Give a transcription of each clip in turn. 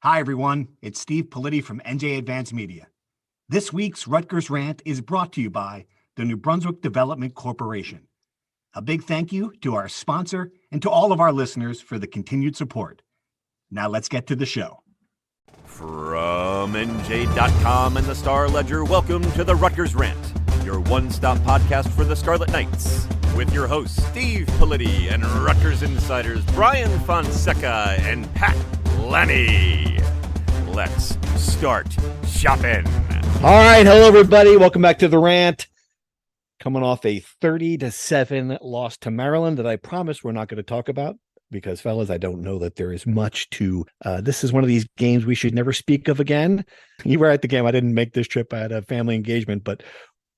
Hi, everyone. It's Steve Politi from NJ Advanced Media. This week's Rutgers Rant is brought to you by the New Brunswick Development Corporation. A big thank you to our sponsor and to all of our listeners for the continued support. Now let's get to the show. From NJ.com and the Star Ledger, welcome to the Rutgers Rant, your one-stop podcast for the Scarlet Knights, with your hosts Steve Politi and Rutgers insiders Brian Fonseca and Pat Lenny. Let's start shopping. All right, hello everybody. Welcome back to the Rant. Coming off a 30-7 loss to Maryland that I promise we're not going to talk about because, fellas, I don't know that there is much to. This is one of these games we should never speak of again. You were at the game. I didn't make this trip. I had a family engagement, but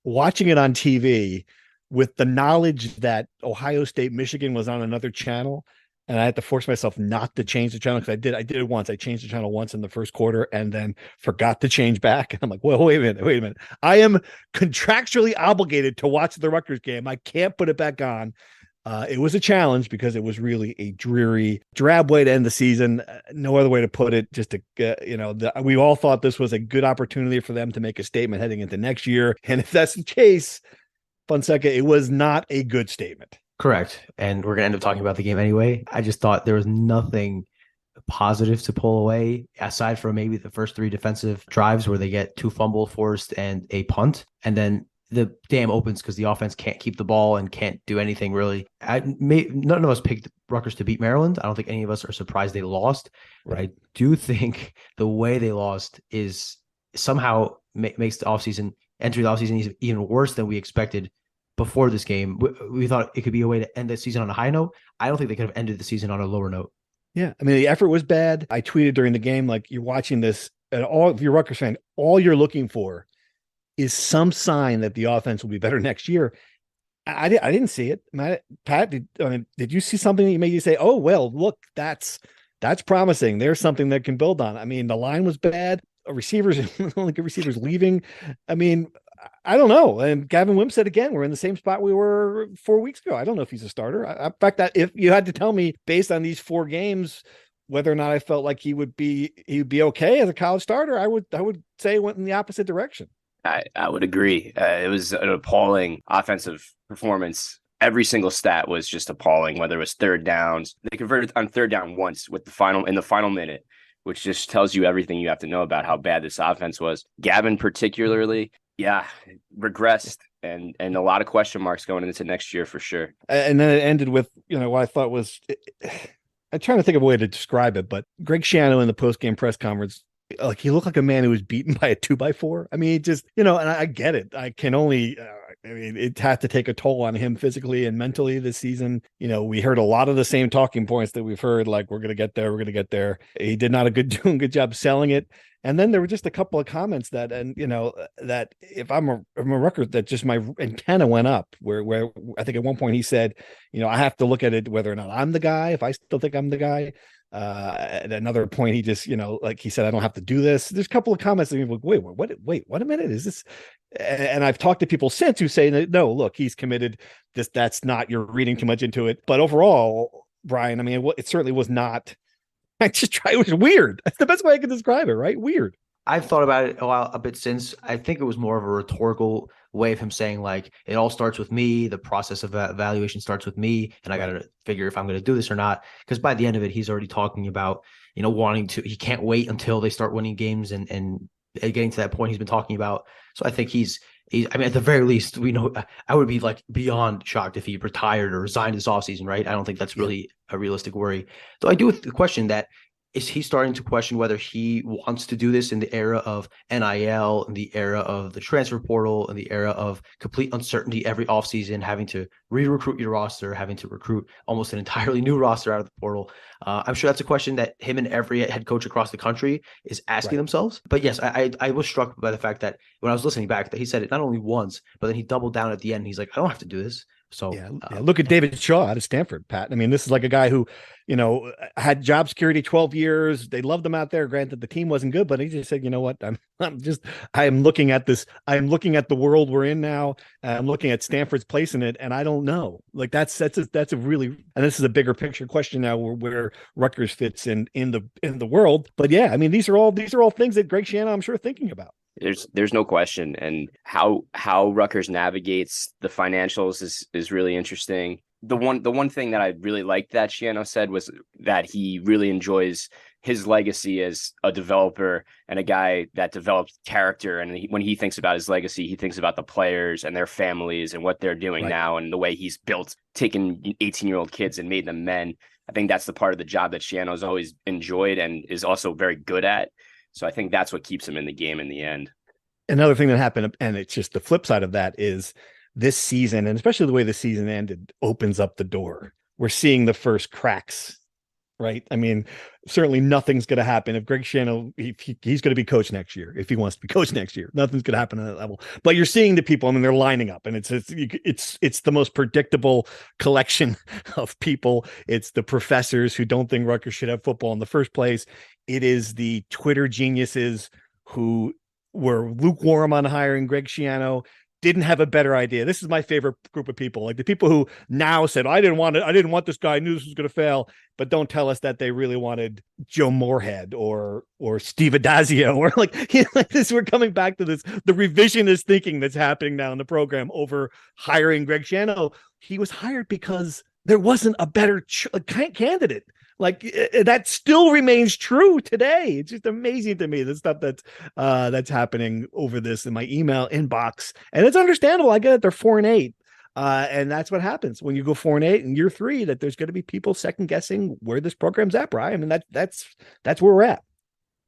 watching it on TV with the knowledge that Ohio State, Michigan was on another channel, and I had to force myself not to change the channel because I did it once. I changed the channel once in the first quarter and then forgot to change back. And I'm like, well, wait a minute. I am contractually obligated to watch the Rutgers game. I can't put it back on. It was a challenge because it was really a dreary, drab way to end the season. No other way to put it. Just to, we all thought this was a good opportunity for them to make a statement heading into next year. And if that's the case, Fonseca, it was not a good statement. Correct. And we're going to end up talking about the game anyway. I just thought there was nothing positive to pull away aside from maybe the first three defensive drives where they get 2 fumble forced and a punt. And then the dam opens because the offense can't keep the ball and can't do anything really. None of us picked Rutgers to beat Maryland. I don't think any of us are surprised they lost. But I do think the way they lost is somehow makes the entry of the offseason even worse than we expected. Before this game, we thought it could be a way to end the season on a high note. I don't think they could have ended the season on a lower note. Yeah. I mean, the effort was bad. I tweeted during the game, like, you're watching this and if you're a Rutgers fan, all you're looking for is some sign that the offense will be better next year. I didn't see it. Pat, did you see something that made you say, oh, well, look, that's promising. There's something that can build on. I mean, the line was bad. Receivers, only good receivers leaving. I mean, I don't know. And Gavin Wimp said again, we're in the same spot we were 4 weeks ago. I don't know if he's a starter. In fact, that if you had to tell me based on these 4 games whether or not I felt like he would be okay as a college starter, I would say it went in the opposite direction. I would agree. It was an appalling offensive performance. Every single stat was just appalling. Whether it was third downs, they converted on third down once in the final minute, which just tells you everything you have to know about how bad this offense was. Gavin particularly. Yeah, regressed and a lot of question marks going into next year for sure. And then it ended with, what I thought was, I'm trying to think of a way to describe it, but Greg Schiano in the post-game press conference, like, he looked like a man who was beaten by a 2x4. I mean, just, and I get it. I can only, it had to take a toll on him physically and mentally this season. We heard a lot of the same talking points that we've heard, like, we're going to get there. He did not do a good job selling it. And then there were just a couple of comments that if I'm a Rutgers, that just my antenna went up where I think at one point he said, I have to look at it whether or not I'm the guy, if I still think I'm the guy. At another point, he just, like he said, I don't have to do this. There's a couple of comments that people like, wait, what a minute, is this? And I've talked to people since who say that, no, look, he's committed. That's not, you're reading too much into it. But overall, Brian, I mean, it certainly was not. It was weird. That's the best way I can describe it, right? Weird. I've thought about it a bit since. I think it was more of a rhetorical way of him saying, like, it all starts with me. The process of evaluation starts with me. And I got to figure if I'm going to do this or not. Because by the end of it, he's already talking about, he can't wait until they start winning games and getting to that point he's been talking about. So I think he's at the very least, we know I would be like beyond shocked if he retired or resigned this offseason, right? I don't think that's really a realistic worry. Though I do with the question that, is he starting to question whether he wants to do this in the era of NIL, in the era of the transfer portal, in the era of complete uncertainty every offseason, having to re-recruit your roster, having to recruit almost an entirely new roster out of the portal? I'm sure that's a question that him and every head coach across the country is asking themselves. But yes, I was struck by the fact that when I was listening back that he said it not only once, but then he doubled down at the end. He's like, I don't have to do this. So look at David Shaw out of Stanford, Pat. I mean, this is like a guy who, had job security 12 years. They loved him out there. Granted, the team wasn't good, but he just said, you know what, I'm looking at this. I'm looking at the world we're in now. I'm looking at Stanford's place in it, and I don't know. Like that's a really, and this is a bigger picture question now where Rutgers fits in the world. But yeah, I mean, these are all things that Greg Schiano, I'm sure, thinking about. There's no question, and how Rutgers navigates the financials is really interesting. The one thing that I really liked that Schiano said was that he really enjoys his legacy as a developer and a guy that developed character. And when he thinks about his legacy, he thinks about the players and their families and what they're doing now, and the way he's built, taking 18-year-old kids and made them men. I think that's the part of the job that Schiano's always enjoyed and is also very good at. So I think that's what keeps him in the game in the end. Another thing that happened, and it's just the flip side of that, is this season, and especially the way the season ended, opens up the door. We're seeing the first cracks, right? I mean, certainly nothing's going to happen if Greg Schiano, he's going to be coach next year. If he wants to be coach next year, nothing's going to happen at that level. But you're seeing the people, I mean, they're lining up, and it's the most predictable collection of people. It's the professors who don't think Rutgers should have football in the first place. It is the Twitter geniuses who were lukewarm on hiring Greg Schiano, didn't have a better idea. This is my favorite group of people, like the people who now said, I didn't want this guy, I knew this was going to fail, but don't tell us that they really wanted Joe Moorhead or Steve Adazio, or like this. We're coming back to this, the revisionist thinking that's happening now in the program over hiring Greg Schiano. He was hired because there wasn't a better candidate. Like that still remains true today. It's just amazing to me, the stuff that's happening over this in my email inbox, and it's understandable. I get it; they're 4-8, and that's what happens when you go 4-8 in year 3. That there's going to be people second guessing where this program's at, Brian, and that's where we're at.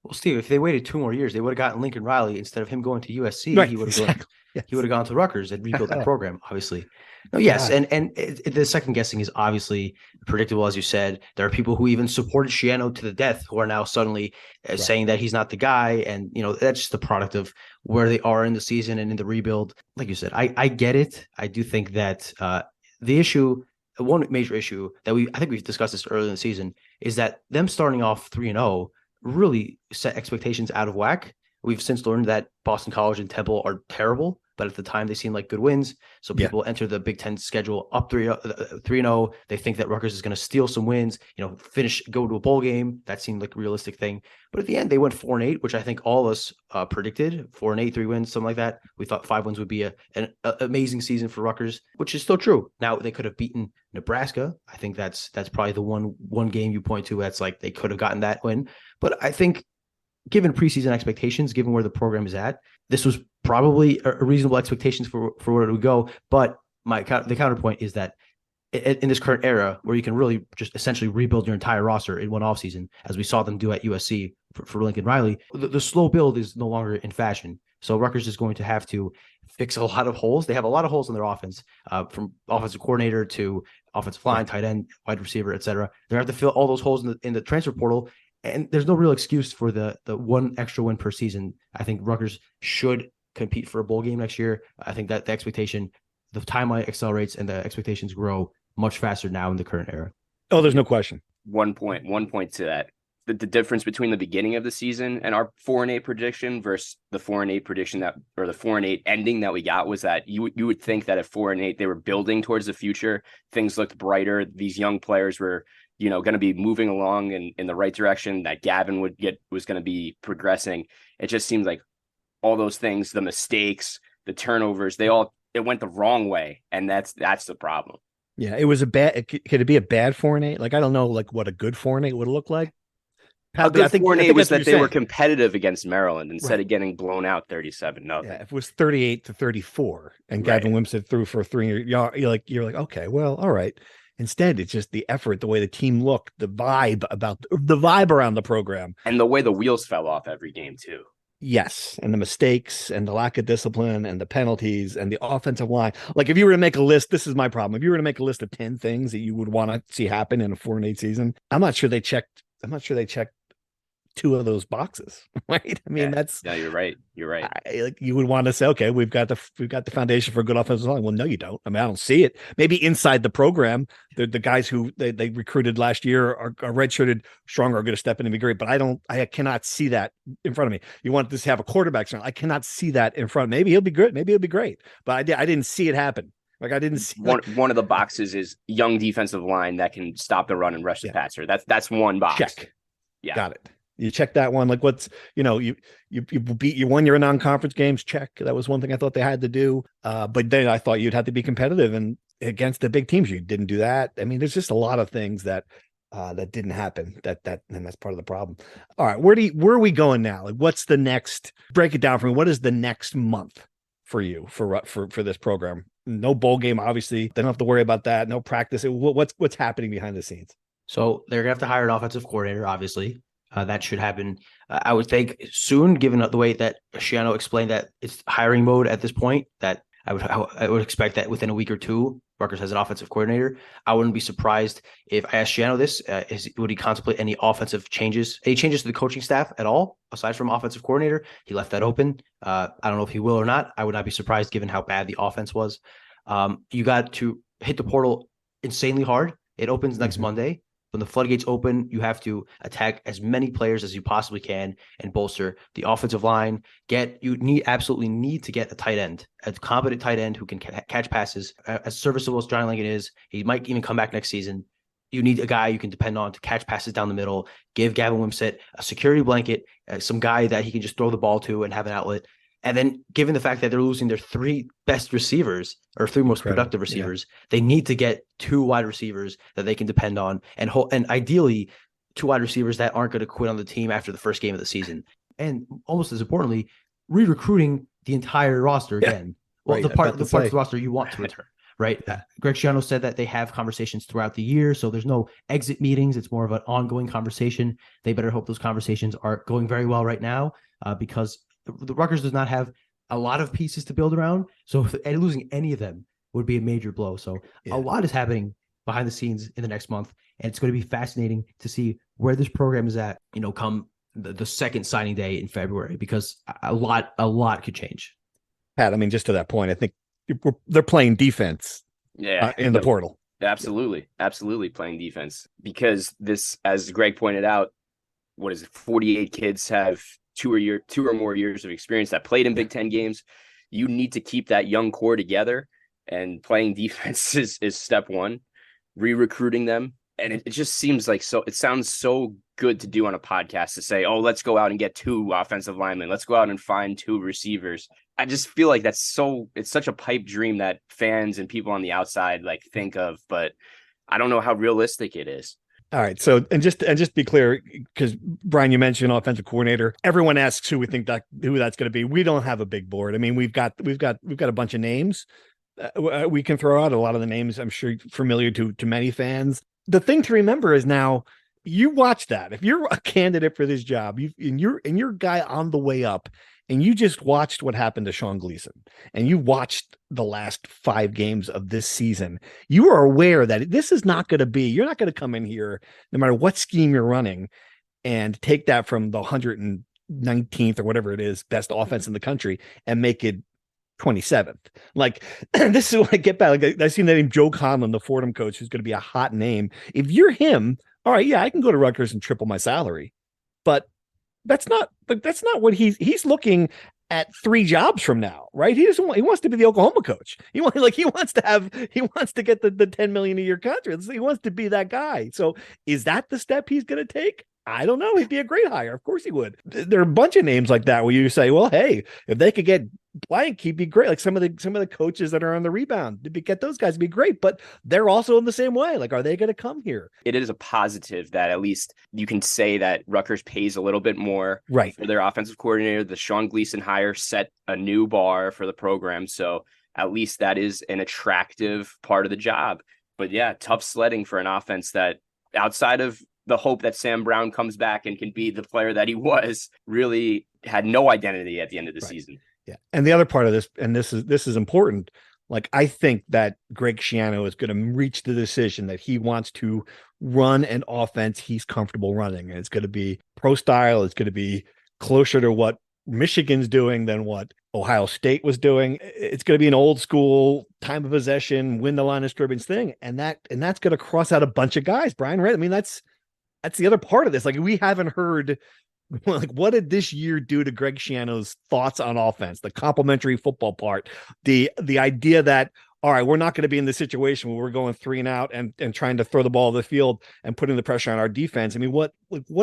Well, Steve, if they waited 2 more years, they would have gotten Lincoln Riley instead of him going to USC. Right, he would have exactly. He would have gone to Rutgers and rebuilt the program, obviously. No, yes, and the second guessing is obviously predictable, as you said. There are people who even supported Schiano to the death who are now suddenly saying that he's not the guy, and that's just the product of where they are in the season and in the rebuild. Like you said, I get it. I do think that the issue, one major issue that I think we've discussed this earlier in the season, is that them starting off 3-0 really set expectations out of whack. We've since learned that Boston College and Temple are terrible, but at the time they seemed like good wins. So people enter the Big Ten schedule up 3-0. They think that Rutgers is going to steal some wins, go to a bowl game. That seemed like a realistic thing. But at the end, they went 4-8, which I think all of us predicted. 4-8, 3 wins, something like that. We thought 5 wins would be an amazing season for Rutgers, which is still true. Now they could have beaten Nebraska. I think that's probably the one game you point to that's like they could have gotten that win. But I think, given preseason expectations, given where the program is at, this was probably a reasonable expectations for where it would go. But the counterpoint is that in this current era, where you can really just essentially rebuild your entire roster in one offseason, as we saw them do at USC for Lincoln Riley, the slow build is no longer in fashion. So Rutgers is going to have to fix a lot of holes. They have a lot of holes in their offense, from offensive coordinator to offensive line, tight end, wide receiver, etc. They have to fill all those holes in the transfer portal. And there's no real excuse for the one extra win per season. I think Rutgers should compete for a bowl game next year. I think that the timeline accelerates and the expectations grow much faster now in the current era. Oh, there's no question. One point to that. The difference between the beginning of the season and our 4-8 prediction versus the 4-8 prediction the 4-8 ending that we got was that you would think that at 4-8 they were building towards the future. Things looked brighter. These young players were going to be moving along in the right direction, that Gavin was going to be progressing. It just seems like all those things, the mistakes, the turnovers, it went the wrong way. And that's the problem. Yeah. It was could it be a bad 4-8? Like, I don't know, like what a good 4-8 would look like. A good 4-8 was that they were competitive against Maryland instead of getting blown out 37-0. Yeah, if it was 38-34 and Gavin Wimsatt threw for 3, you're like, okay, well, all right. Instead, it's just the effort, the way the team looked, the vibe around the program. And the way the wheels fell off every game, too. Yes. And the mistakes and the lack of discipline and the penalties and the offensive line. Like, if you were to make a list, this is my problem. If you were to make a list of 10 things that you would want to see happen in a 4-8 season, I'm not sure they checked two of those boxes, right? I mean, yeah, you're right. You're right. Like you would want to say, okay, we've got the foundation for a good offensive line. Well, no, you don't. I mean, I don't see it. Maybe inside the program, the guys who they recruited last year are redshirted stronger, are going to step in and be great. But I cannot see that in front of me. You want to have a quarterback strong. I cannot see that in front. Maybe he'll be good. Maybe he'll be great. But I didn't see it happen. Like I didn't see one of the boxes is young defensive line that can stop the run and rush the passer. That's one box. Check. Yeah. Got it. You check that one. Like what's, you won your non-conference games. Check. That was one thing I thought they had to do. But then I thought you'd have to be competitive and against the big teams. You didn't do that. I mean, there's just a lot of things that didn't happen and that's part of the problem. All right. Where are we going now? Like what's the next, break it down for me. What is the next month for you for this program? No bowl game, obviously. They don't have to worry about that. No practice. What's happening behind the scenes? So they're gonna have to hire an offensive coordinator, obviously. That should happen, I would think, soon, given the way that Schiano explained that it's hiring mode at this point, that I would expect that within a week or two, Rutgers has an offensive coordinator. I wouldn't be surprised if I asked Schiano this, would he contemplate any changes to the coaching staff at all, aside from offensive coordinator? He left that open. I don't know if he will or not. I would not be surprised given how bad the offense was. You got to hit the portal insanely hard. It opens next Monday. When the floodgates open, you have to attack as many players as you possibly can and bolster the offensive line. Absolutely need to get a tight end, a competent tight end who can catch passes. As serviceable as Johnny Lincoln is, he might even come back next season. You need a guy you can depend on to catch passes down the middle, give Gavin Wimsatt a security blanket, some guy that he can just throw the ball to and have an outlet. And then given the fact that they're losing their three best receivers or three most productive receivers, they need to get two wide receivers that they can depend on and ideally two wide receivers that aren't going to quit on the team after the first game of the season. And almost as importantly, re-recruiting the entire roster again. Well, the parts of the roster you want to return, right? Greg Schiano said that they have conversations throughout the year, so there's no exit meetings. It's more of an ongoing conversation. They better hope those conversations are going very well right now because the Rutgers does not have a lot of pieces to build around. So losing any of them would be a major blow. So a lot is happening behind the scenes in the next month. And it's going to be fascinating to see where this program is at, come the second signing day in February, because a lot could change. Pat, I mean, just to that point, I think they're playing defense in the portal. Absolutely. Absolutely playing defense because this, as Greg pointed out, 48 kids have two or more years of experience that played in Big Ten games. You need to keep that young core together, and playing defense is step one. Re-recruiting them, and it just seems like it sounds so good to do on a podcast to say, oh, let's go out and get two offensive linemen, let's go out and find two receivers. I just feel like it's such a pipe dream that fans and people on the outside think of, but I don't know how realistic it is. All right. So, and just be clear, because Brian, you mentioned offensive coordinator. Everyone asks who that's going to be. We don't have a big board. I mean, we've got a bunch of names we can throw out. A lot of the names I'm sure familiar to many fans. The thing to remember is now you watch that. If you're a candidate for this job, you're a guy on the way up, and you just watched what happened to Sean Gleason, and you watched the last 5 games of this season, you are aware that this is not going to be, you're not going to come in here, no matter what scheme you're running, and take that from the 119th or whatever it is, best offense in the country, and make it 27th. Like, this is what I get back. Like, I seen that name Joe Conlon, the Fordham coach, who's going to be a hot name. If you're him, all right, yeah, I can go to Rutgers and triple my salary, but that's not what he's looking at 3 jobs from now, right? He wants to be the Oklahoma coach. He wants to get the $10 million a year contract. He wants to be that guy. So is that the step he's going to take? I don't know. He'd be a great hire. Of course he would. There are a bunch of names like that where you say, well, hey, if they could get blank, he'd be great. Like some of the coaches that are on the rebound, to get those guys to be great, but they're also in the same way. Like, are they going to come here? It is a positive that at least you can say that Rutgers pays a little bit more for their offensive coordinator. The Sean Gleason hire set a new bar for the program. So at least that is an attractive part of the job. But yeah, tough sledding for an offense that, outside of the hope that Sam Brown comes back and can be the player that he was, really had no identity at the end of the season. Yeah. And the other part of this, and this is important, Like, I think that Greg Schiano is going to reach the decision that he wants to run an offense he's comfortable running. And it's going to be pro style. It's going to be closer to what Michigan's doing than what Ohio State was doing. It's going to be an old school time of possession, win the line of scrimmage thing. And that's going to cross out a bunch of guys, Brian, right? I mean, that's the other part of this. Like, we haven't heard, like, what did this year do to Greg Schiano's thoughts on offense, the complementary football part, the idea that, all right, we're not going to be in the situation where we're going 3 and out and trying to throw the ball to the field and putting the pressure on our defense. I mean, what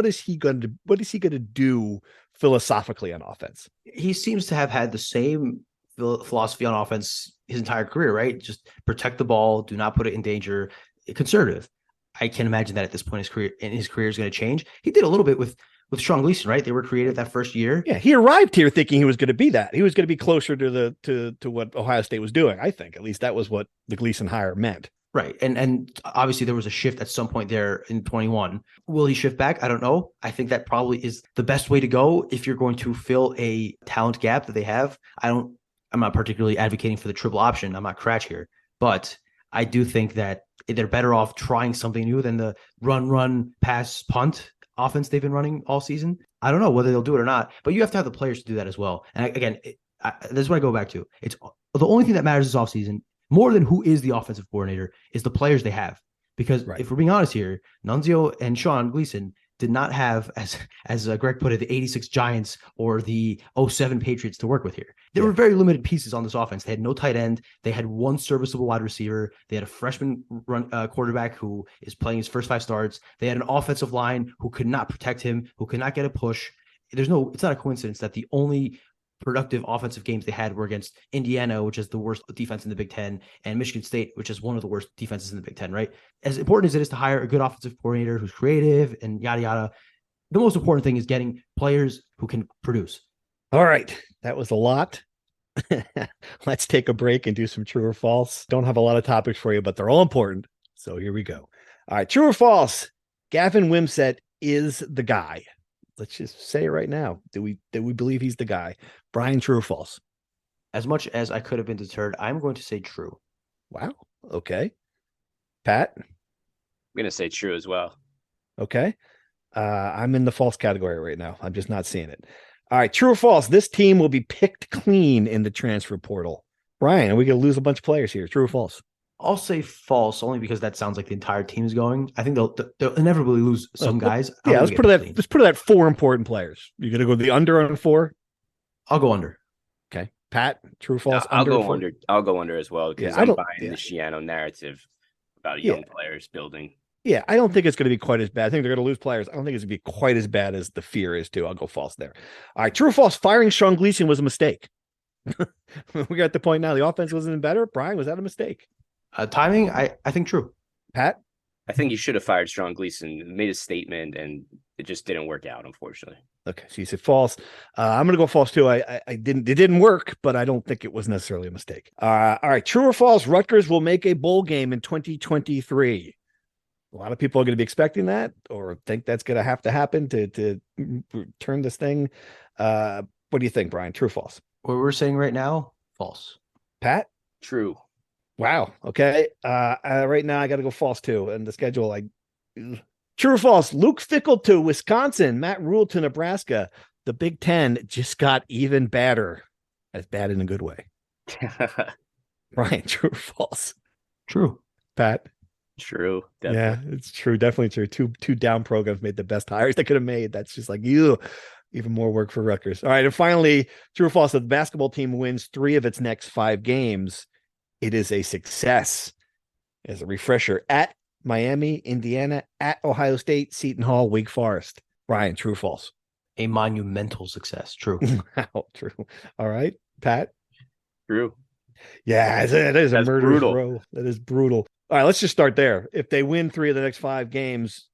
is he going to do philosophically on offense? He seems to have had the same philosophy on offense his entire career, right? Just protect the ball, do not put it in danger, conservative. I can't imagine that at this point in his career is going to change. He did a little bit with Sean Gleason, right? They were creative that first year. Yeah, he arrived here thinking he was going to be that. He was going to be closer to what Ohio State was doing. I think at least that was what the Gleason hire meant. Right. And obviously there was a shift at some point there in 21. Will he shift back? I don't know. I think that probably is the best way to go if you're going to fill a talent gap that they have. I'm not particularly advocating for the triple option. I'm not Cratch here, but I do think that they're better off trying something new than the run, pass, punt offense they've been running all season. I don't know whether they'll do it or not, but you have to have the players to do that as well. And again, this is what I go back to. It's the only thing that matters this offseason, more than who is the offensive coordinator, is the players they have. Because if we're being honest here, Nunzio and Sean Gleason did not have, as Greg put it, the 86 Giants or the 07 Patriots to work with here. There were very limited pieces on this offense. They had no tight end. They had one serviceable wide receiver. They had a freshman quarterback who is playing his first 5 starts. They had an offensive line who could not protect him, who could not get a push. It's not a coincidence that the only productive offensive games they had were against Indiana, which is the worst defense in the Big Ten, and Michigan State, which is one of the worst defenses in the Big Ten, right? As important as it is to hire a good offensive coordinator who's creative and yada, yada, the most important thing is getting players who can produce. All right. That was a lot. Let's take a break and do some true or false. Don't have a lot of topics for you, but they're all important. So here we go. All right. True or false? Gavin Wimsatt is the guy. Let's just say it right now. Do we believe he's the guy? Brian, true or false? As much as I could have been deterred, I'm going to say true. Wow. Okay. Pat? I'm going to say true as well. Okay. I'm in the false category right now. I'm just not seeing it. All right. True or false? This team will be picked clean in the transfer portal. Brian, are we going to lose a bunch of players here? True or false? I'll say false, only because that sounds like the entire team is going. I think they'll inevitably lose some guys. Yeah, let's put it at 4 important players. You're going to go the under on 4? I'll go under. Okay. Pat, true or false? I'll go under. I'll go under as well because I'm buying the Schiano narrative about young players building. Yeah, I don't think it's going to be quite as bad. I think they're going to lose players. I don't think it's going to be quite as bad as the fear is too. I'll go false there. All right, true or false? Firing Sean Gleason was a mistake. We got the point now. The offense wasn't better. Brian, was that a mistake? Timing, I think true. Pat? I think you should have fired Sean Gleason, made a statement, and it just didn't work out, unfortunately. Okay, so you said false. I'm going to go false too. It didn't work, but I don't think it was necessarily a mistake. All right, true or false? Rutgers will make a bowl game in 2023. A lot of people are going to be expecting that or think that's going to have to happen to turn this thing. What do you think, Brian? True or false? What we're saying right now, false. Pat? True. Wow. Okay. Right now I got to go false too. And the schedule, true or false? Luke Fickell to Wisconsin, Matt Rule to Nebraska. The Big Ten just got even badder. That's bad in a good way. Brian, true or false? True. Pat? True. Definitely. Yeah, it's true. Definitely true. Two down programs made the best hires they could have made. That's just like even more work for Rutgers. All right. And finally, true or false? The basketball team wins 3 of its next 5 games. It is a success. As a refresher, at Miami, Indiana, at Ohio State, Seton Hall, Wake Forest. Brian, true or false? A monumental success. True. Wow, true. All right. Pat? True. Yeah, that is a murderous brutal. row. That is brutal. All right, let's just start there. If they win 3 of the next 5 games,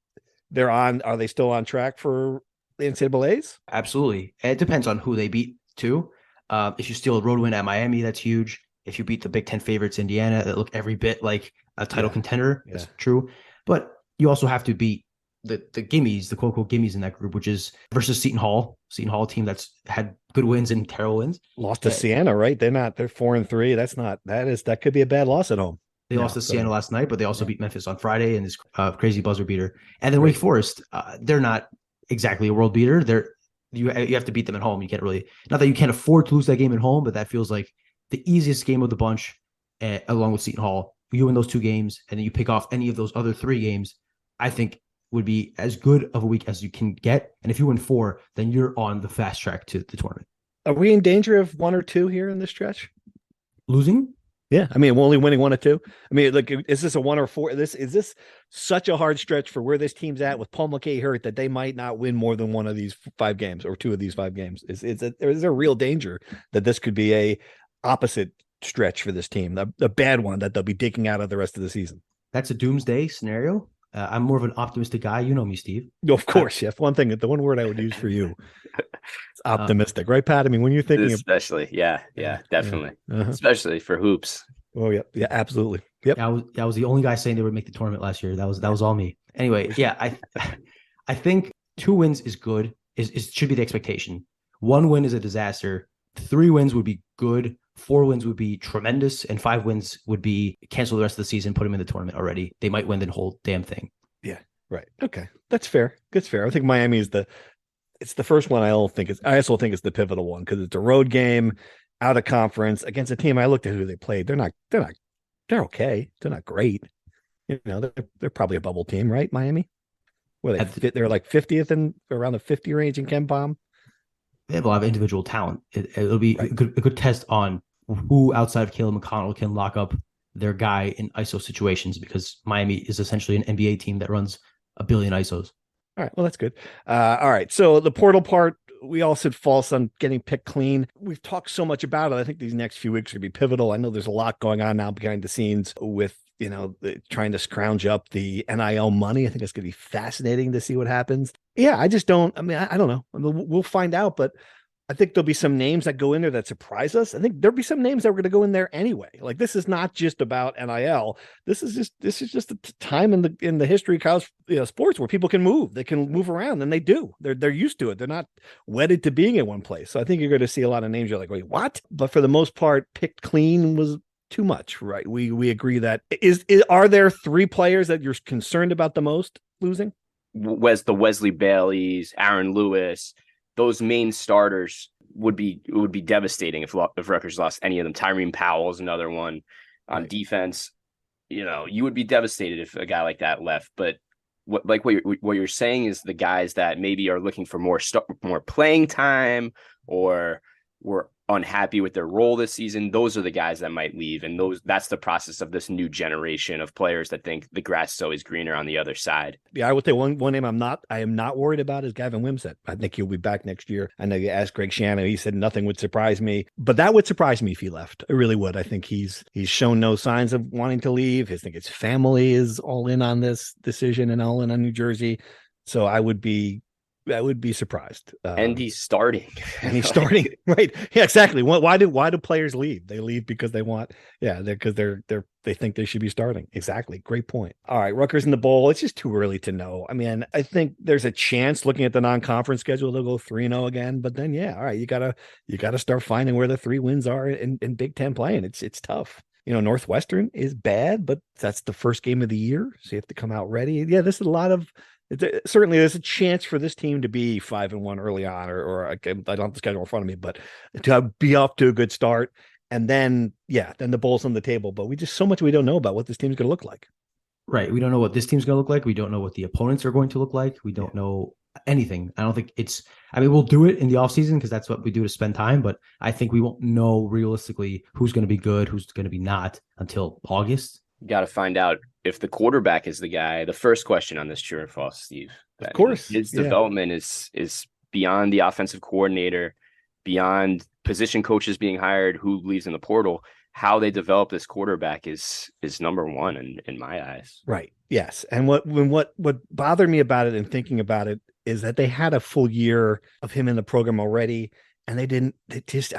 are they still on track for the NCAAs? Absolutely. And it depends on who they beat too. If you steal a road win at Miami, that's huge. If you beat the Big Ten favorites, Indiana, that look every bit like a title contender, that's true. But you also have to beat the gimmies, the quote unquote gimmies in that group, which is versus Seton Hall, a team that's had good wins and terrible wins. Lost to Siena, right? They're 4-3. That could be a bad loss at home. They lost to Siena last night, but they also beat Memphis on Friday in this crazy buzzer beater. And then Wake Forest, they're not exactly a world beater. You have to beat them at home. You can't really, not that you can't afford to lose that game at home, but that feels like the easiest game of the bunch, along with Seton Hall. You win those 2 games, and then you pick off any of those other 3 games, I think would be as good of a week as you can get. And if you win 4, then you're on the fast track to the tournament. Are we in danger of 1 or 2 here in this stretch? Losing? Yeah, I mean, we're only winning 1 or 2. I mean, like, is this a 1 or 4? Is this such a hard stretch for where this team's at with Paul McKay hurt that they might not win more than 1 of these 5 games or 2 of these 5 games? Is there a real danger that this could be a opposite stretch for this team, the bad one that they'll be digging out of the rest of the season? That's a doomsday scenario. I'm more of an optimistic guy. You know me, Steve. Of course, yes. The one word I would use for you is optimistic, right, Pat? I mean, when you're thinking, especially, definitely, especially for hoops. Oh yeah, absolutely. Yep. I was the only guy saying they would make the tournament last year. That was all me. Anyway, yeah, I think 2 wins is good. It should be the expectation. 1 win is a disaster. 3 wins would be good. 4 wins would be tremendous, and 5 wins would be cancel the rest of the season, put them in the tournament already. They might win the whole damn thing. Yeah, right. Okay, that's fair. That's fair. I think Miami is it's the first one. I also think it's the pivotal one because it's a road game, out of conference against a team. I looked at who they played. They're okay. They're not great. You know, they're probably a bubble team, right? Miami. Well, they're like 50th and around the 50 range in KenPom. They have a lot of individual talent. It'll be a good test on who outside of Caleb McConnell can lock up their guy in ISO situations, because Miami is essentially an NBA team that runs a billion ISOs. All right. Well, that's good. All right. So the portal part, we all said false on getting picked clean. We've talked so much about it. I think these next few weeks are going to be pivotal. I know there's a lot going on now behind the scenes with, trying to scrounge up the NIL money. I think it's going to be fascinating to see what happens. Yeah. I don't know. We'll find out, but I think there'll be some names that go in there that surprise us. I think there'll be some names that we're going to go in there anyway. Like, this is not just about NIL. This is just a time in the history of college sports where people can move. They can move around, and they do. They're used to it. They're not wedded to being in one place. So I think you're going to see a lot of names. You're like, wait, what? But for the most part, picked clean was too much, right? We agree that are there 3 players that you're concerned about the most losing? The Wesley Baileys, Aaron Lewis. Those main starters would be devastating if Rutgers lost any of them. Tyrene Powell is another one on defense. You would be devastated if a guy like that left. But what you're saying is the guys that maybe are looking for more playing time or were unhappy with their role this season, those are the guys that might leave. And that's the process of this new generation of players that think the grass is always greener on the other side. Yeah, I would say one name I am not worried about is Gavin Wimsatt. I think he'll be back next year. I know you asked Greg Schiano. He said nothing would surprise me, but that would surprise me if he left. It really would. I think he's shown no signs of wanting to leave. I think his family is all in on this decision and all in on New Jersey. So I would be surprised. And he's starting. Right. Yeah, exactly. Why do players leave? They leave because they want, because they think they should be starting. Exactly. Great point. All right. Rutgers in the bowl. It's just too early to know. I mean, I think there's a chance looking at the non-conference schedule, they'll go 3-0 again, but then, all right, you gotta start finding where the 3 wins are in Big Ten playing. It's tough. Northwestern is bad, but that's the first game of the year. So you have to come out ready. Yeah. This is a lot of, certainly there's a chance for this team to be 5-1 early on, or I don't have the schedule in front of me, but to be off to a good start. And then the bowl's on the table, but so much we don't know about what this team's going to look like. Right. We don't know what this team's going to look like. We don't know what the opponents are going to look like. We don't know anything. I don't think we'll do it in the offseason because that's what we do to spend time, but I think we won't know realistically who's going to be good, who's going to be not until August. You got to find out if the quarterback is the guy. The first question on this, true or false, Steve. Of course. His development is beyond the offensive coordinator, beyond position coaches being hired, who leaves in the portal. How they develop this quarterback is number one in my eyes. Right. Yes. And what bothered me about it and thinking about it is that they had a full year of him in the program already. And I just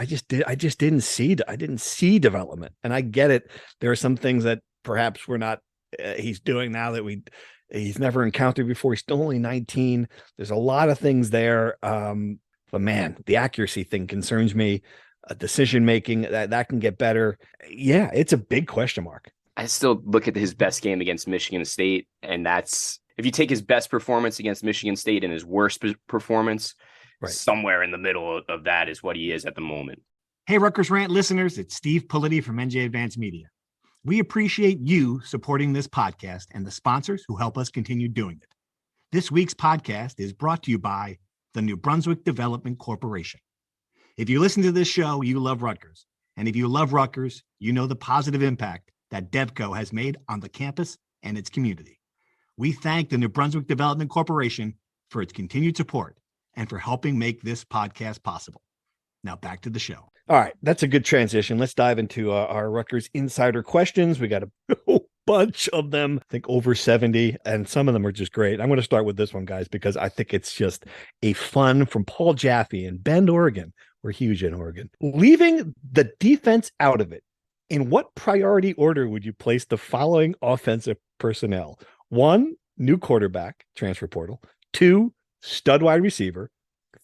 didn't see development. And I get it. There are some things that perhaps he's doing now that he's never encountered before. He's still only 19. There's a lot of things there. But man, the accuracy thing concerns me. Decision making that can get better. Yeah, it's a big question mark. I still look at his best game against Michigan State, and that's if you take his best performance against Michigan State and his worst performance, right, somewhere in the middle of that is what he is at the moment. Hey, Rutgers Rant listeners, it's Steve Politi from NJ Advance Media. We appreciate you supporting this podcast and the sponsors who help us continue doing it. This week's podcast is brought to you by the New Brunswick Development Corporation. If you listen to this show, you love Rutgers. And if you love Rutgers, you know the positive impact that DevCo has made on the campus and its community. We thank the New Brunswick Development Corporation for its continued support and for helping make this podcast possible. Now back to the show. All right, that's a good transition. Let's dive into our Rutgers insider questions. We got a whole bunch of them, I think over 70, and some of them are just great. I'm going to start with this one, guys, because I think it's just a fun from Paul Jaffe in Bend, Oregon. We're huge in Oregon. Leaving the defense out of it, in what priority order would you place the following offensive personnel? 1, new quarterback, transfer portal. 2, stud wide receiver.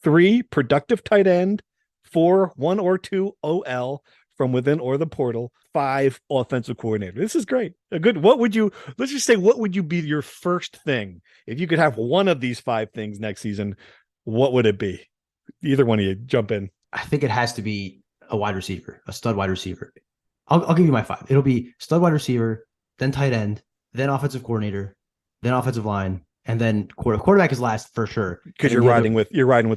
3, productive tight end. 4, 1 or 2 OL from within or the portal. 5, offensive coordinator. This is great. Let's just say, what would you be your first thing? If you could have one of these 5 things next season, what would it be? Either one of you, jump in. I think it has to be a wide receiver, a stud wide receiver. I'll give you my 5. It'll be stud wide receiver, then tight end, then offensive coordinator, then offensive line, and then quarterback is last for sure. Because you're riding with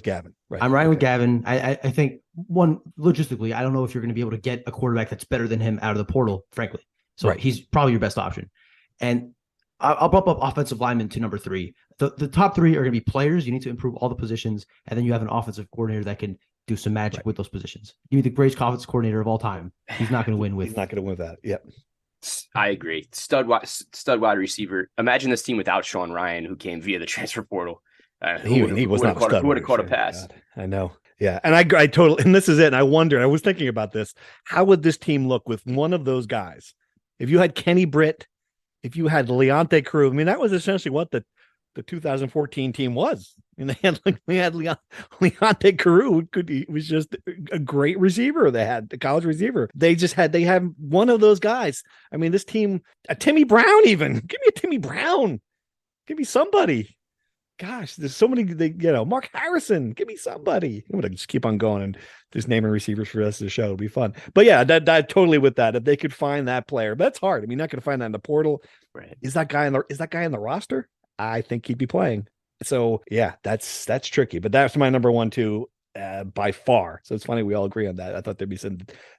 Gavin, right? I'm riding with Gavin. I think logistically, I don't know if you're going to be able to get a quarterback that's better than him out of the portal, frankly. So he's probably your best option. And I'll bump up offensive lineman to number 3. The top 3 are going to be players. You need to improve all the positions, and then you have an offensive coordinator that can do some magic with those positions. You need the greatest offensive coordinator of all time. He's not going to win with. He's not going to win with that. Yep. I agree. Stud wide receiver. Imagine this team without Sean Ryan, who came via the transfer portal. He was not a stud. Who would have caught a pass? God, I know. Yeah, and I totally. And this is it. And I wondered. I was thinking about this. How would this team look with one of those guys? If you had Kenny Britt, if you had Leonte Carew, I mean, that was essentially what the 2014 team was. And we had Leonte Carew, was just a great receiver. They had the college receiver. They have one of those guys. I mean, this team, a Timmy Brown, even give me a Timmy Brown, give me somebody. Gosh, there's so many. Mark Harrison, give me somebody. I'm gonna just keep on going and just naming receivers for the rest of the show. It'll be fun. But yeah, that totally with that. If they could find that player, but that's hard. I mean, not gonna find that in the portal. Right? Is that guy in the roster? I think he'd be playing. So yeah, that's tricky. But that's my number 1, 2, by far. So it's funny we all agree on that. I thought there'd be some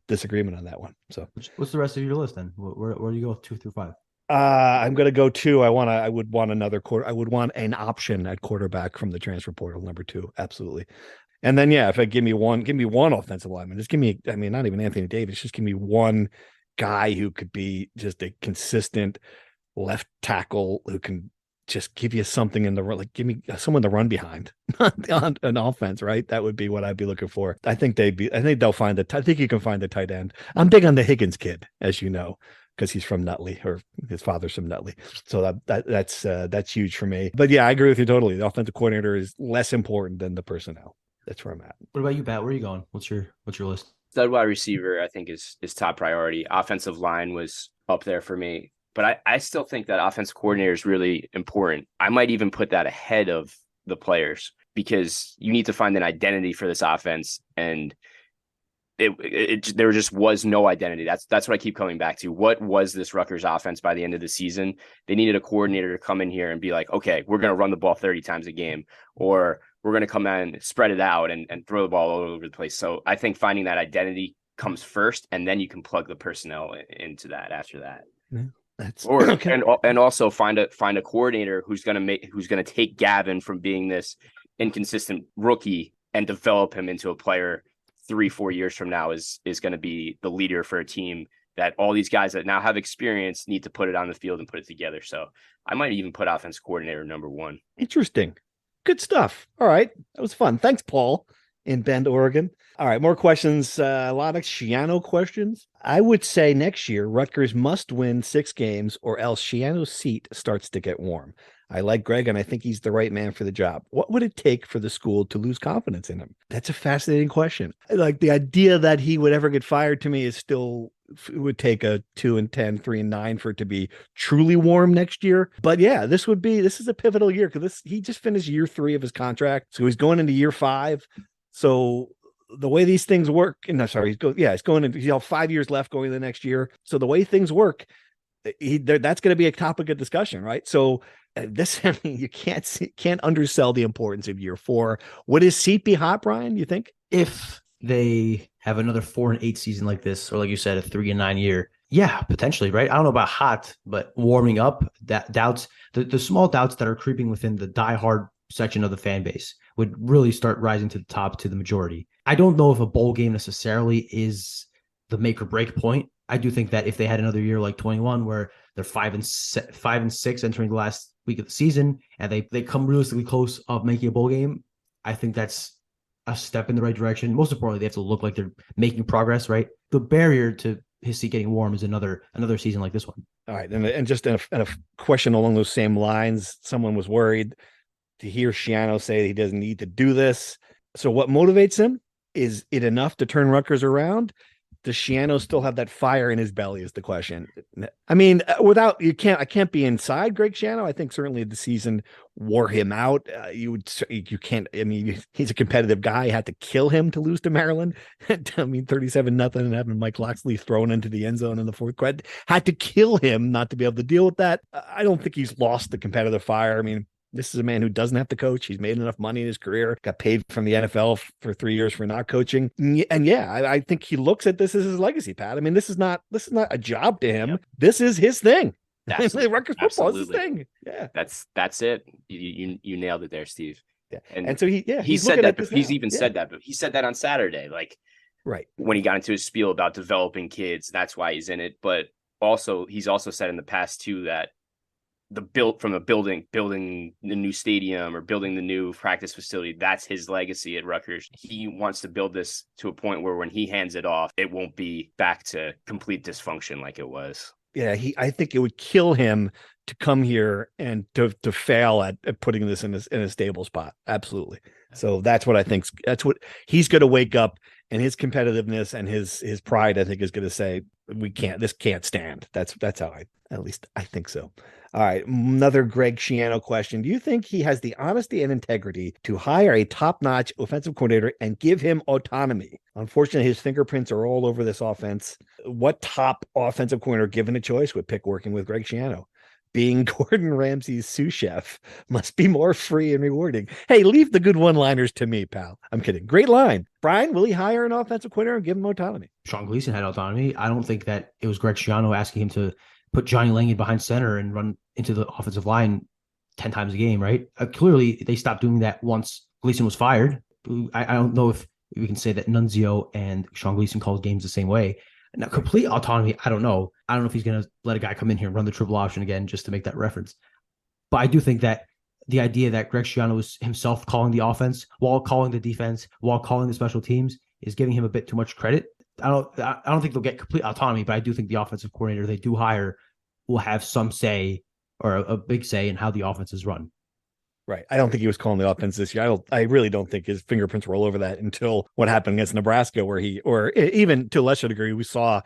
disagreement on that one. So what's the rest of your list then? Where do you go 2 through 5? I'm gonna go 2. I would want another quarter. I would want an option at quarterback from the transfer portal, number 2. Absolutely. And then if I give me one offensive lineman, just give me, I mean, not even Anthony Davis, just give me one guy who could be just a consistent left tackle who can just give you something in the run, like give me someone to run behind on an offense, right? That would be what I'd be looking for. I think they'll find I think you can find the tight end. I'm big on the Higgins kid, as you know, because he's from Nutley, or his father's from Nutley. So that's huge for me. But yeah, I agree with you totally. The offensive coordinator is less important than the personnel. That's where I'm at. What about you, Pat? Where are you going? What's your list? Stud wide receiver, I think, is top priority. Offensive line was up there for me. But I still think that offensive coordinator is really important. I might even put that ahead of the players, because you need to find an identity for this offense. And there just was no identity. That's what I keep coming back to. What was this Rutgers offense by the end of the season? They needed a coordinator to come in here and be like, okay, we're going to run the ball 30 times a game, or we're going to come in and spread it out and throw the ball all over the place. So I think finding that identity comes first, and then you can plug the personnel into that after that. Yeah. And also find a coordinator who's going to take Gavin from being this inconsistent rookie and develop him into a player 3-4 years from now is going to be the leader for a team that all these guys that now have experience need to put it on the field and put it together. So I might even put offense coordinator number 1. Interesting. Good stuff. All right. That was fun. Thanks, Paul, in Bend, Oregon. All right. More questions. A lot of Schiano questions. I would say next year, Rutgers must win 6 games or else Schiano's seat starts to get warm. I like Greg, and I think he's the right man for the job. What would it take for the school to lose confidence in him? That's a fascinating question. Like, the idea that he would ever get fired to me is still, it would take a 2-10, 3-9 for it to be truly warm next year. But yeah, this is a pivotal year because he just finished year 3 of his contract. So he's going into year 5. So the way these things work, he's going into, he'll have 5 years left going into the next year. So the way things work, that's going to be a topic of discussion, right? So you can't undersell the importance of year 4. Would his seat be hot, Brian, you think? If they have another 4-8 season like this, or like you said, a 3-9 year, yeah, potentially, right? I don't know about hot, but warming up, that doubts, the small doubts that are creeping within the diehard section of the fan base would really start rising to the top, to the majority. I don't know if a bowl game necessarily is the make or break point. I do think that if they had another year like 21, where they're 5-6 entering the last week of the season, and they come realistically close of making a bowl game, I think that's a step in the right direction. Most importantly, they have to look like they're making progress, right? The barrier to his seat getting warm is another season like this one. All right. And just in a question along those same lines, someone was worried to hear Schiano say that he doesn't need to do this. So what motivates him? Is it enough to turn Rutgers around? Does Schiano still have that fire in his belly is the question. I mean, I can't be inside Greg Schiano. I think certainly the season wore him out. You can't, I mean, he's a competitive guy. You had to kill him to lose to Maryland. I mean, 37-0 and having Mike Locksley thrown into the end zone in the fourth quarter. Had to kill him not to be able to deal with that. I don't think he's lost the competitive fire. I mean, this is a man who doesn't have to coach. He's made enough money in his career, got paid from the NFL for 3 years for not coaching. And yeah, I think he looks at this as his legacy, Pat. I mean, this is not a job to him. Yep. This is his thing. Rutgers football is his thing. Yeah. That's it. You nailed it there, Steve. Yeah. And so he said that, but he's even said that, but he said that on Saturday, like, right, when he got into his spiel about developing kids, that's why he's in it. But also, he's also said in the past too, that building the new stadium or building the new practice facility, that's his legacy at Rutgers. He wants to build this to a point where when he hands it off, it won't be back to complete dysfunction like it was. Yeah, I think it would kill him to come here and to fail at putting this in a stable spot. Absolutely. So that's what I think. That's what he's going to wake up, and his competitiveness and his pride, I think, is going to say, this can't stand. That's how at least I think so. All right. Another Greg Schiano question. Do you think he has the honesty and integrity to hire a top-notch offensive coordinator and give him autonomy? Unfortunately, his fingerprints are all over this offense. What top offensive coordinator, given a choice, would pick working with Greg Schiano? Being Gordon Ramsay's sous chef must be more free and rewarding. Hey, leave the good one-liners to me, pal. I'm kidding. Great line. Brian, will he hire an offensive coordinator and give him autonomy? Sean Gleason had autonomy. I don't think that it was Greg Schiano asking him to put Johnny Langan behind center and run into the offensive line 10 times a game, right? Clearly, they stopped doing that once Gleason was fired. I don't know if we can say that Nunzio and Sean Gleason called games the same way. Now, complete autonomy, I don't know. I don't know if he's going to let a guy come in here and run the triple option again just to make that reference. But I do think that the idea that Greg Schiano was himself calling the offense while calling the defense, while calling the special teams, is giving him a bit too much credit. I don't think they'll get complete autonomy, but I do think the offensive coordinator they do hire will have some say, or a big say, in how the offense is run. Right. I don't think he was calling the offense this year. I really don't think his fingerprints were all over that until what happened against Nebraska, where or even to a lesser degree, we saw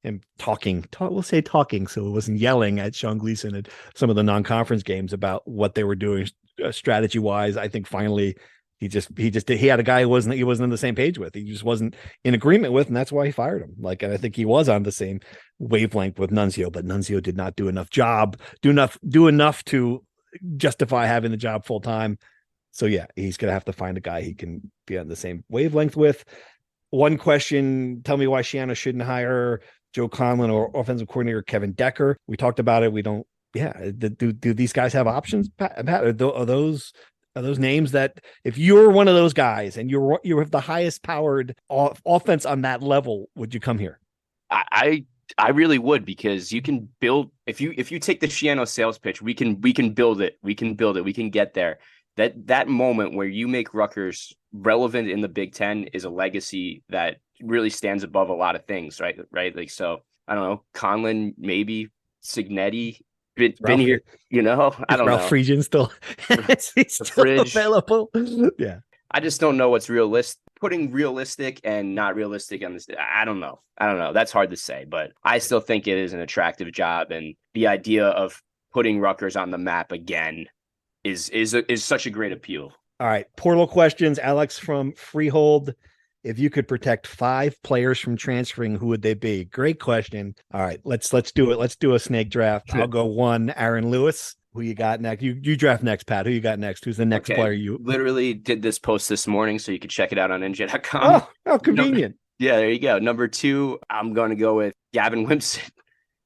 him talking, so it wasn't yelling at Sean Gleason at some of the non-conference games about what they were doing strategy wise. I think finally he had a guy he wasn't on the same page with. He just wasn't in agreement with, and that's why he fired him. And I think he was on the same wavelength with Nunzio, but Nunzio did not do enough to justify having the job full time. So yeah, he's gonna have to find a guy he can be on the same wavelength with. One question: tell me why Schiano shouldn't hire Joe Conlon or offensive coordinator Kevin Decker. We talked about it. We don't. Yeah, do these guys have options? Pat, are those names that if you're one of those guys and you have the highest powered offense on that level, would you come here? I really would, because you can build, if you take the Schiano sales pitch, we can build it. We can get there. That moment where you make Rutgers relevant in the Big Ten is a legacy that really stands above a lot of things, right? Like, so I don't know, Conlon, maybe Signetti, been here, I don't Ralph know. Friedgen still, he's still fridge. available. Yeah. I just don't know what's realistic. Putting realistic and not realistic on this, I don't know. That's hard to say, but I still think it is an attractive job, and the idea of putting Rutgers on the map again is such a great appeal. All right, portal questions. Alex from Freehold. If you could protect 5 players from transferring, who would they be? Great question. All right, let's do it. Let's do a snake draft. I'll go 1, Aaron Lewis. Who you got next? You draft next, Pat. Who you got next? Who's the next player you literally did this post this morning, so you can check it out on NJ.com. Oh, how convenient. Yeah, there you go. Number 2, I'm going to go with Gavin Wimson.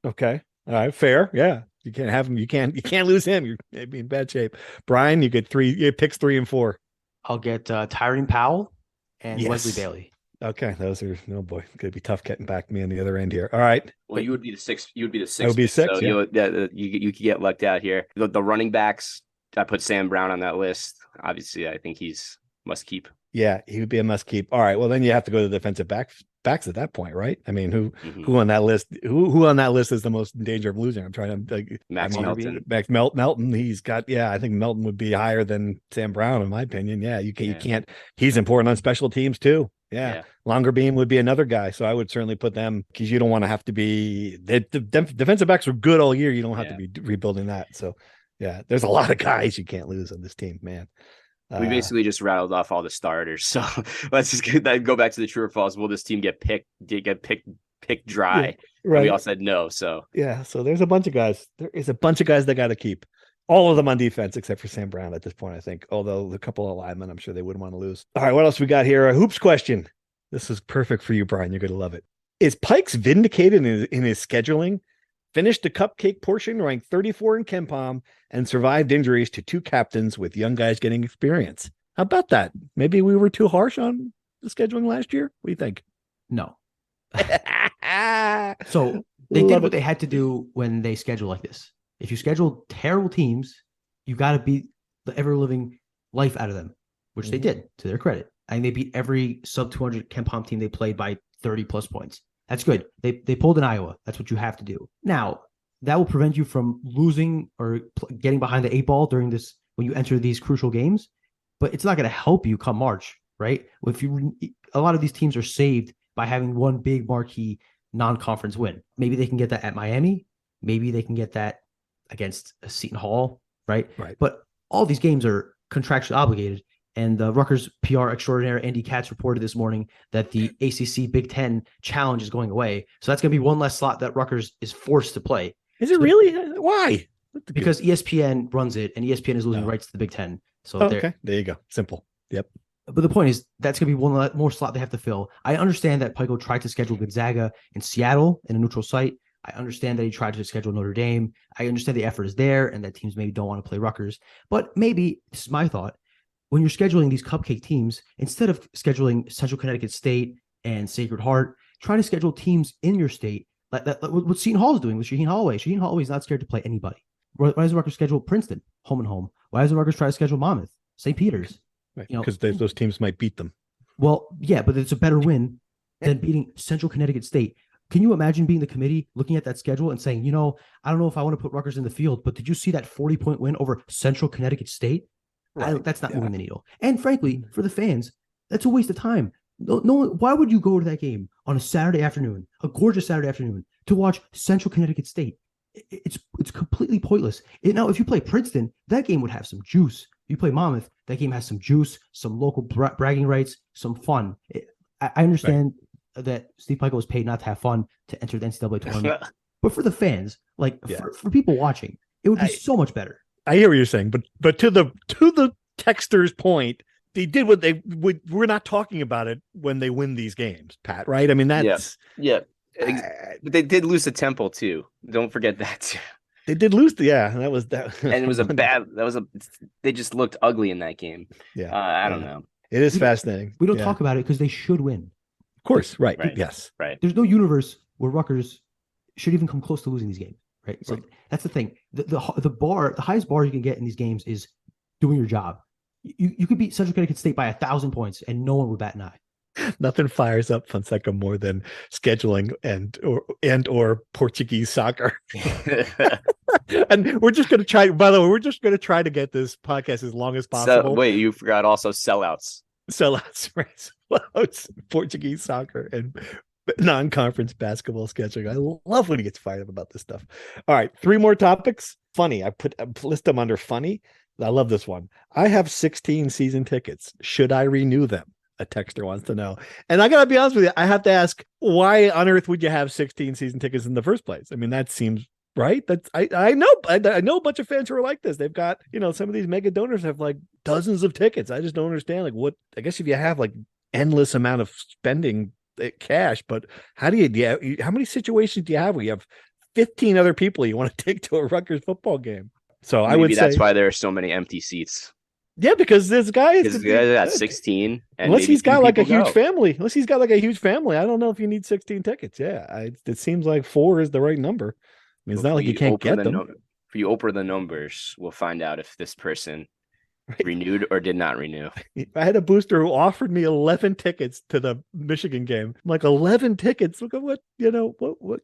Okay. All right, fair. Yeah. You can't have him. You can't lose him. You'd be in bad shape. Brian, you get 3. You picks 3 and 4. I'll get Tyrone Powell and Yes. Wesley Bailey. Okay, those are boy, gonna be tough getting back to me on the other end here. All right. Well, you would be the 6th. You would be the 6th. I would be 6th. So you could get lucked out here. The running backs, I put Sam Brown on that list. Obviously, I think he's must keep. Yeah, he would be a must keep. All right. Well, then you have to go to the defensive backs at that point, right? I mean, who on that list? Who on that list is the most in danger of losing? I'm trying to Max Melton. Max Melton. He's got. Yeah, I think Melton would be higher than Sam Brown in my opinion. Yeah, you can't. He's important on special teams too. Yeah. Longer beam would be another guy. So I would certainly put them, because you don't want to have to be the defensive backs were good all year. You don't have to be rebuilding that. So yeah, there's a lot of guys you can't lose on this team, man. We basically just rattled off all the starters. So let's just go back to the true or false. Will this team get picked dry? Yeah, right. And we all said no. So yeah, so there's a bunch of guys. There is a bunch of guys they got to keep. All of them on defense, except for Sam Brown at this point, I think. Although a couple of linemen, I'm sure they wouldn't want to lose. All right, what else we got here? A hoops question. This is perfect for you, Brian. You're going to love it. Is Pikes vindicated in his scheduling? Finished the cupcake portion, ranked 34 in KenPom, and survived injuries to 2 captains with young guys getting experience. How about that? Maybe we were too harsh on the scheduling last year? What do you think? No. So they did what they had to do when they schedule like this. If you schedule terrible teams, you got to beat the ever-living life out of them, which they did, to their credit. And they beat every sub-200 KenPom team they played by 30-plus points. That's good. They pulled in Iowa. That's what you have to do. Now, that will prevent you from losing or getting behind the 8 ball during this when you enter these crucial games. But it's not going to help you come March, right? A lot of these teams are saved by having one big marquee non-conference win. Maybe they can get that at Miami. Maybe they can get that against Seton Hall, right? But all these games are contractually obligated. And the Rutgers PR extraordinaire Andy Katz reported this morning that the ACC Big Ten challenge is going away. So that's going to be one less slot that Rutgers is forced to play. Is it really? Why? Because ESPN runs it, and ESPN is losing rights to the Big Ten. So okay, there you go. Simple. Yep. But the point is, that's going to be one more slot they have to fill. I understand that Pico tried to schedule Gonzaga in Seattle in a neutral site. I understand that he tried to schedule Notre Dame. I understand the effort is there and that teams maybe don't want to play Rutgers. But maybe, this is my thought, when you're scheduling these cupcake teams, instead of scheduling Central Connecticut State and Sacred Heart, try to schedule teams in your state like what Seton Hall is doing with Shaheen Holloway. Shaheen Holloway is not scared to play anybody. Why doesn't Rutgers schedule Princeton home and home? Why doesn't Rutgers try to schedule Monmouth, St. Peter's? Right, because those teams might beat them. Well, yeah, but it's a better win than beating Central Connecticut State. Can you imagine being the committee looking at that schedule and saying, I don't know if I want to put Rutgers in the field, but did you see that 40-point win over Central Connecticut State? Right. That's not moving the needle. And frankly, for the fans, that's a waste of time. No, why would you go to that game on a Saturday afternoon, a gorgeous Saturday afternoon, to watch Central Connecticut State? It's completely pointless. Now, if you play Princeton, that game would have some juice. If you play Monmouth, that game has some juice, some local bragging rights, some fun. I understand that Steve Pico was paid not to have fun to enter the NCAA tournament, but for the fans, for people watching, it would be so much better. I hear what you're saying, but to the texter's point, they did what they would. We're not talking about it when they win these games, Pat. Right? I mean, that's but they did lose to Temple too. Don't forget that too. They did lose. That was that. And it was they just looked ugly in that game. Yeah. I don't know. It is fascinating. We don't talk about it because they should win. Of course. Right. Yes. Right. There's no universe where Rutgers should even come close to losing these games. Right. So that's the thing. The highest bar you can get in these games is doing your job. You could beat Central Connecticut State by 1,000 points and no one would bat an eye. Nothing fires up Fonseca more than scheduling and or Portuguese soccer. And we're just going to try. By the way, we're just going to try to get this podcast as long as So possible. wait, you forgot also sellouts. Sellouts, right? Sellouts, Portuguese soccer, and non-conference basketball scheduling. I love when he gets fired up about this stuff. All right, 3 more topics. Funny. I list them under funny. I love this one. I have 16 season tickets. Should I renew them? A texter wants to know. And I gotta be honest with you, I have to ask, why on earth would you have 16 season tickets in the first place? I mean, that seems right. That's I know a bunch of fans who are like this. They've got, some of these mega donors have like dozens of tickets. I just don't understand, like, what, I guess if you have like endless amount of spending cash, but how many situations do you have where you have 15 other people you want to take to a Rutgers football game? So Maybe I would that's say, why there are so many empty seats. yeah, because this guy is Got 16, and unless maybe he's got like a people huge go. family. Unless he's got like a huge family, I don't know if you need 16 tickets. Yeah, it seems like 4 is the right number. I mean, it's not like you can't get them. If you open the numbers, we'll find out if this person renewed or did not renew. I had a booster who offered me 11 tickets to the Michigan game. I'm like, 11 tickets? Look at what can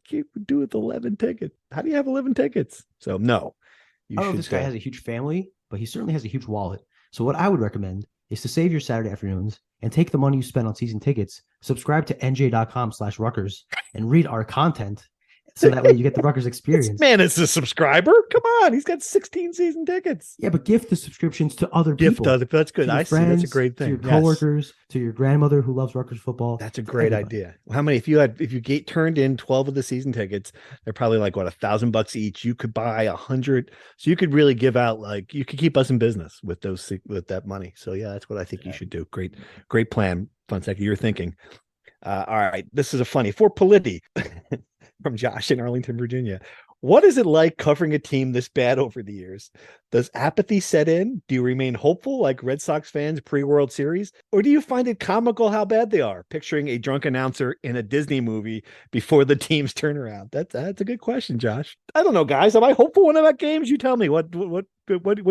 you do with 11 tickets? How do you have 11 tickets? So no. I don't know if this guy has a huge family, but he certainly has a huge wallet. So what I would recommend is to save your Saturday afternoons and take the money you spend on season tickets, subscribe to NJ.com/Ruckers, and read our content. So that way you get the Rutgers experience. This man is a subscriber. Come on. He's got 16 season tickets. Yeah, but gift the subscriptions to other people. That's good. I see. That's a great thing. To your coworkers, to your grandmother who loves Rutgers football. That's a great idea. How many, if you turned in 12 of the season tickets, they're probably like $1,000 each. You could buy 100. So you could really give out, like, you could keep us in business with that money. So yeah, that's what I think you should do. Great plan, Fonseca. You're thinking. All right. This is a funny for Politi. From Josh in Arlington, Virginia. What is it like covering a team this bad over the years? Does apathy set in? Do you remain hopeful like Red Sox fans pre-World Series? Or do you find it comical how bad they are, picturing a drunk announcer in a Disney movie before the team's turnaround? That's a good question, Josh. I don't know, guys. Am I hopeful when I'm at games? You tell me. What do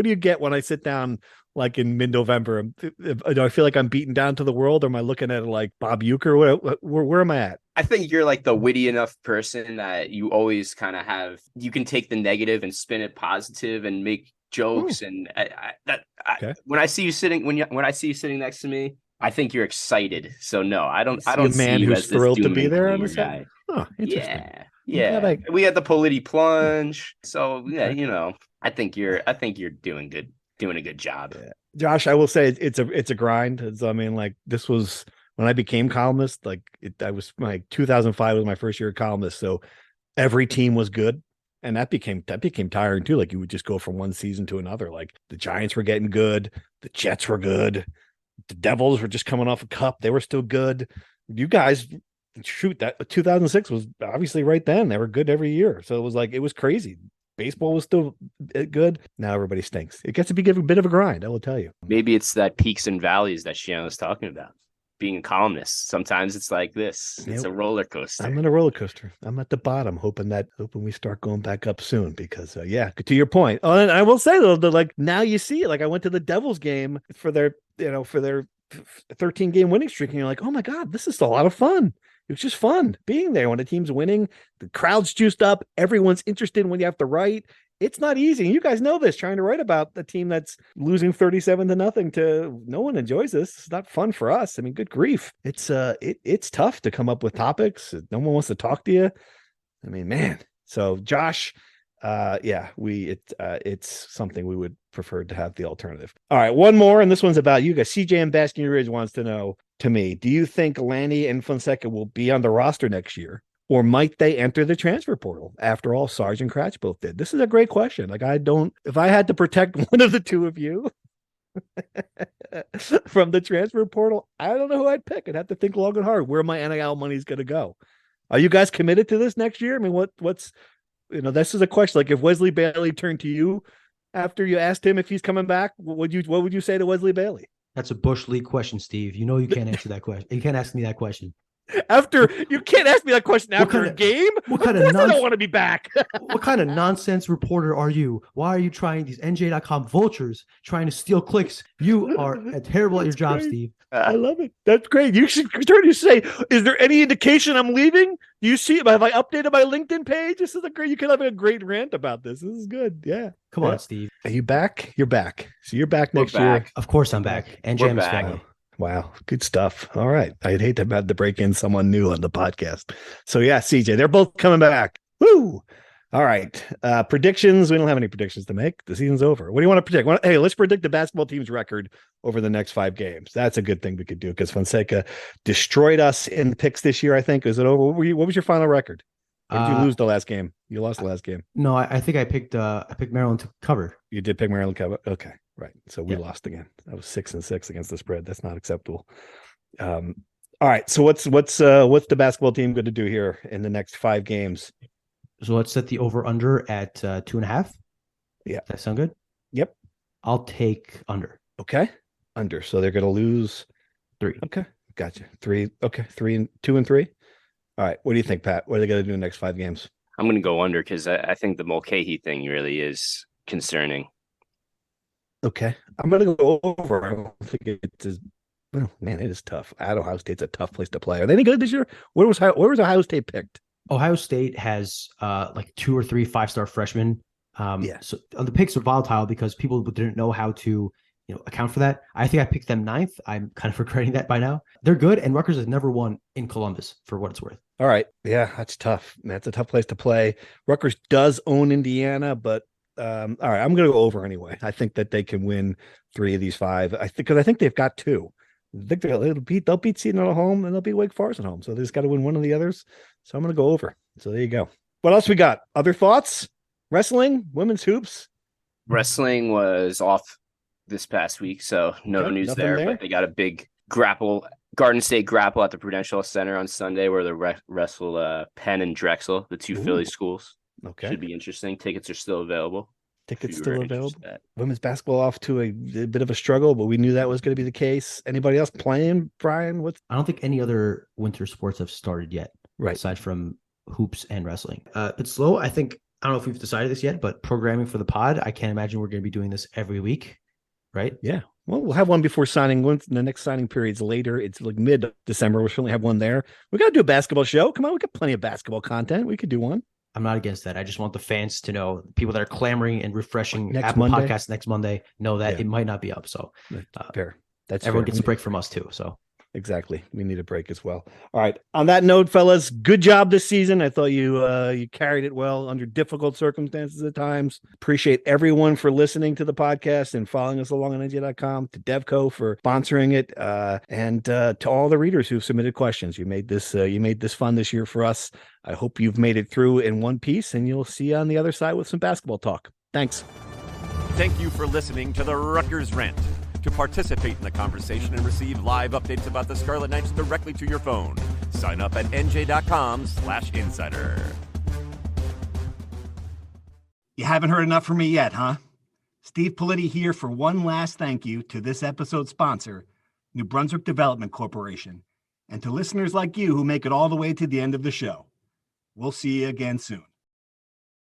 you get when I sit down like in mid-November? Do I feel like I'm beaten down to the world? Or am I looking at it like Bob Uecker? Where am I at? I think you're like the witty enough person that you always kind of you can take the negative and spin it positive and make jokes. And when I see you sitting next to me, I think you're excited. So no, I don't see a man who's thrilled to be there on the guy. Oh, interesting. Yeah. We had the Politi plunge. So yeah, I think you're doing a good job. Yeah. Josh, I will say it's a grind. I mean, like, this was when I became columnist. Like, I was 2005 was my first year columnist. So every team was good. And that became tiring too. Like, you would just go from one season to another. Like, the Giants were getting good. The Jets were good. The Devils were just coming off a cup. They were still good. You guys, that 2006 was obviously right then. They were good every year. So it was crazy. Baseball was still good. Now everybody stinks. It gets to be a bit of a grind, I will tell you. Maybe it's that peaks and valleys that Schiano's talking about. Being a columnist, sometimes it's like this. It's a roller coaster. I'm in a roller coaster. I'm at the bottom, hoping we start going back up soon. Because to your point. Oh, and I will say though, that like now you see it. Like, I went to the Devils game for their 13 game winning streak, and you're like, oh my God, this is a lot of fun. It was just fun being there when the team's winning. The crowd's juiced up. Everyone's interested when you have to write. It's not easy. You guys know this, trying to write about a team that's losing 37-0 to no one enjoys this. It's not fun for us. I mean, good grief. It's tough to come up with topics. No one wants to talk to you. I mean, man. So Josh, it's something we would prefer to have the alternative. All right. One more. And this one's about you guys. CJ in Basking Ridge wants to know, to me, do you think Lanny and Fonseca will be on the roster next year? Or might they enter the transfer portal? After all, Sarge and Kratz both did. This is a great question. Like, if I had to protect one of the two of you from the transfer portal, I don't know who I'd pick. I'd have to think long and hard where my NIL money is going to go. Are you guys committed to this next year? I mean, this is a question. Like, if Wesley Bailey turned to you after you asked him if he's coming back, what would you say to Wesley Bailey? That's a Bush League question, Steve. You know you can't answer that question. You can't ask me that question. After you can't ask me that question after a game. What kind Of of course I don't want to be back. What kind of nonsense reporter are you? Why are you trying these NJ.com vultures trying to steal clicks? You are terrible at your job, great. Steve. I love it. That's great. You should start to say, is there any indication I'm leaving? Do you see? Have I updated my LinkedIn page? This is a great. You could have a great rant about this. This is good. Yeah. Come on, Steve. Are you back? You're back. So you're back next We're year. back. Of course I'm back. NJ is family. Wow. Good stuff. All right. I'd hate to have had to break in someone new on the podcast. So yeah, CJ, they're both coming back. Woo. All right. Predictions. We don't have any predictions to make. The season's over. What do you want to predict? Hey, let's predict the basketball team's record over the next 5 games. That's a good thing we could do because Fonseca destroyed us in picks this year, I think. Is it over? What was your final record? Or did you lose the last game? You lost the last game. No, I think I picked Maryland to cover. You did pick Maryland cover. Okay. Right. So we lost again. That was 6-6 against the spread. That's not acceptable. All right. So what's the basketball team going to do here in the next 5 games? So let's set the over under at 2.5. Yeah. Does that sound good? Yep. I'll take under. Okay. Under. So they're going to lose 3. Okay. Gotcha. 3. Okay. 2 and 3. All right. What do you think, Pat? What are they going to do in the next 5 games? I'm going to go under because I think the Mulcahy thing really is concerning. Okay. I'm going to go over. I don't think it's as, well, man, it is tough. Ohio State's a tough place to play. Are they any good this year? Where was Ohio State picked? Ohio State has like 2 or 3 5-star freshmen. So the picks are volatile because people didn't know how to account for that. I think I picked them 9th. I'm kind of regretting that by now. They're good, and Rutgers has never won in Columbus for what it's worth. All right. Yeah, that's tough. That's a tough place to play. Rutgers does own Indiana, but all right, I'm going to go over anyway. I think that they can win 3 of these 5. I think they've got 2. I think they'll beat Seton at home and they'll beat Wake Forest at home. So they just got to win one of the others. So I'm going to go over. So there you go. What else we got? Other thoughts? Wrestling, women's hoops. Wrestling was off this past week, so no news there. But they got a big Garden State grapple at the Prudential Center on Sunday where they wrestle Penn and Drexel, the 2 Philly schools. Okay. Should be interesting. Tickets are still available. Tickets still available. Women's basketball off to a bit of a struggle, but we knew that was going to be the case. Anybody else playing, Brian? I don't think any other winter sports have started yet. Right. Aside from hoops and wrestling. It's slow. I don't know if we've decided this yet, but programming for the pod, I can't imagine we're going to be doing this every week. Right? Yeah. Well, we'll have one before signing. Once the next signing period's later, it's like mid-December. We'll certainly have one there. We got to do a basketball show. Come on, we got plenty of basketball content. We could do one. I'm not against that. I just want the fans to know, people that are clamoring and refreshing Apple Podcasts next Monday, know that it might not be up. So fair. That's everyone fair. gets a break from us too. So exactly. We need a break as well. All right. On that note, fellas, good job this season. I thought you carried it well under difficult circumstances at times. Appreciate everyone for listening to the podcast and following us along on NJ.com, to Devco for sponsoring it, and to all the readers who've submitted questions. You made this fun this year for us. I hope you've made it through in one piece, and you'll see you on the other side with some basketball talk. Thanks. Thank you for listening to the Rutgers Rant. To participate in the conversation and receive live updates about the Scarlet Knights directly to your phone, sign up at NJ.com/insider. You haven't heard enough from me yet, huh? Steve Politi here for one last thank you to this episode's sponsor, New Brunswick Development Corporation, and to listeners like you who make it all the way to the end of the show. We'll see you again soon.